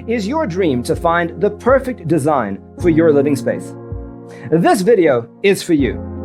is your dream to find the perfect design for your living space? This video is for you.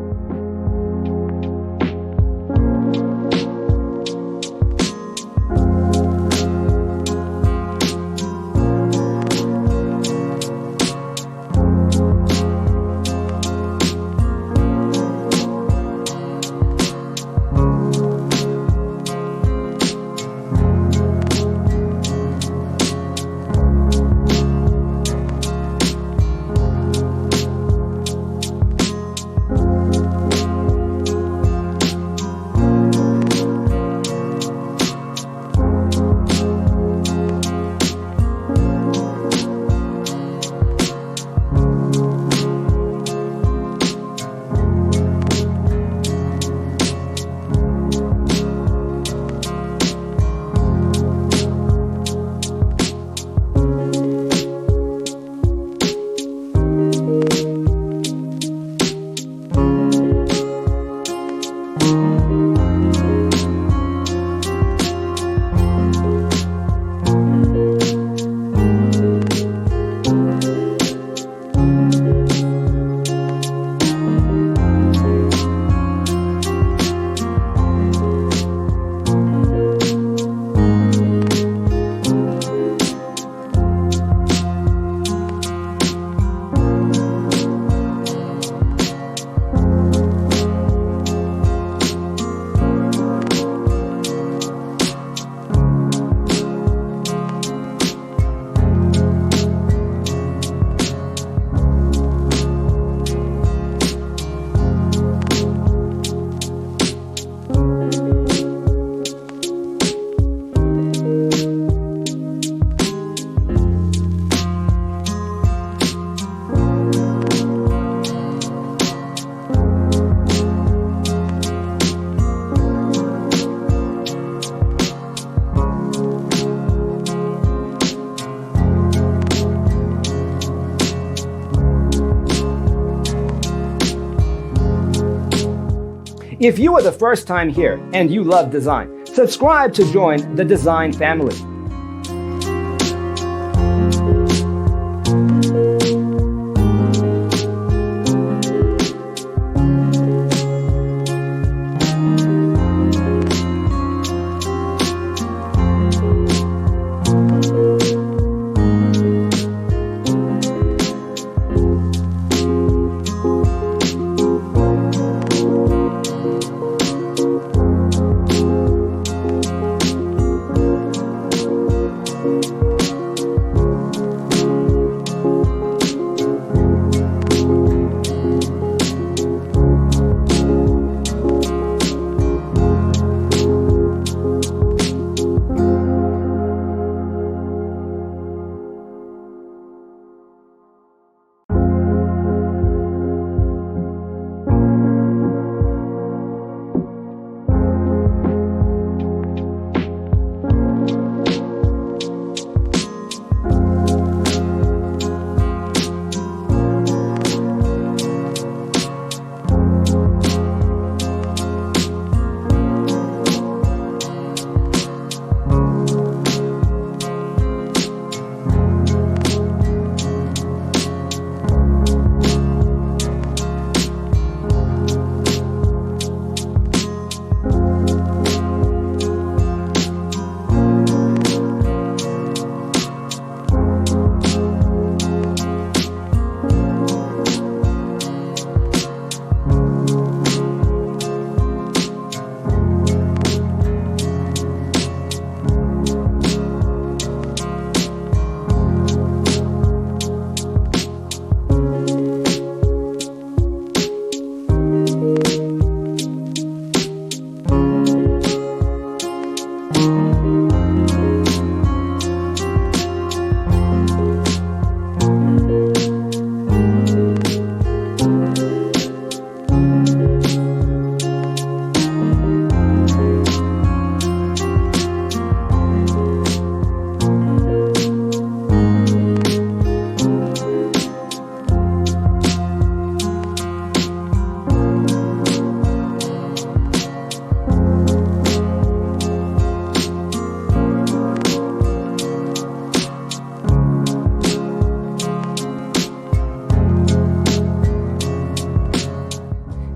If you are the first time here and you love design, subscribe to join the design family.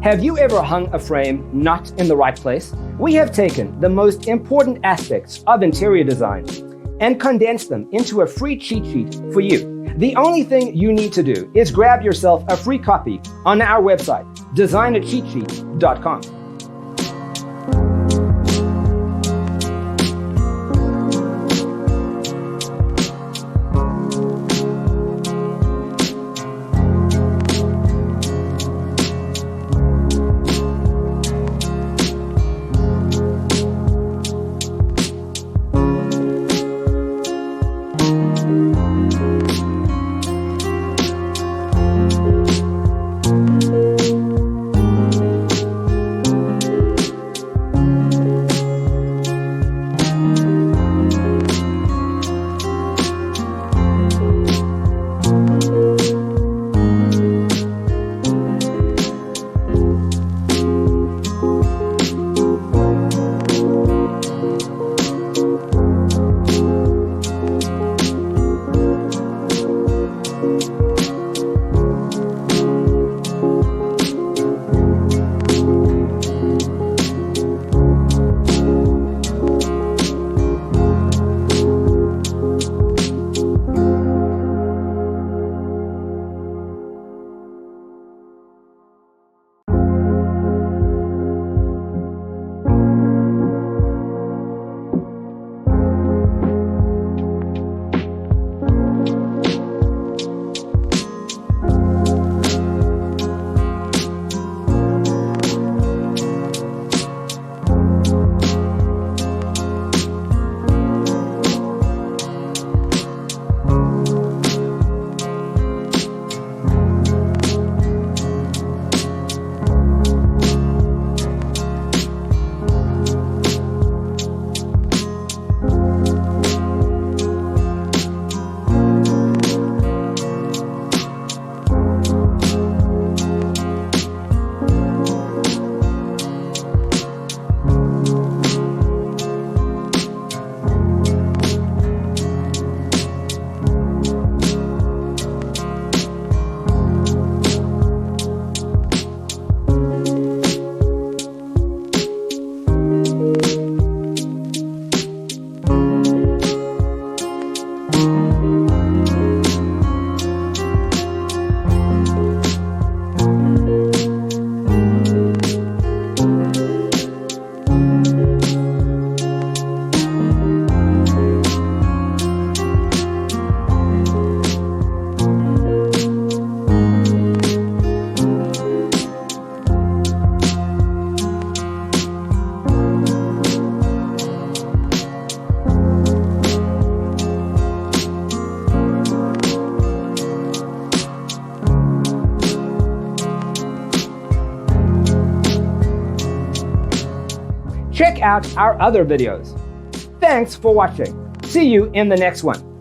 Have you ever hung a frame not in the right place? We have taken the most important aspects of interior design and condensed them into a free cheat sheet for you. The only thing you need to do is grab yourself a free copy on our website, designercheatsheet.com. Check out our other videos. Thanks for watching. See you in the next one.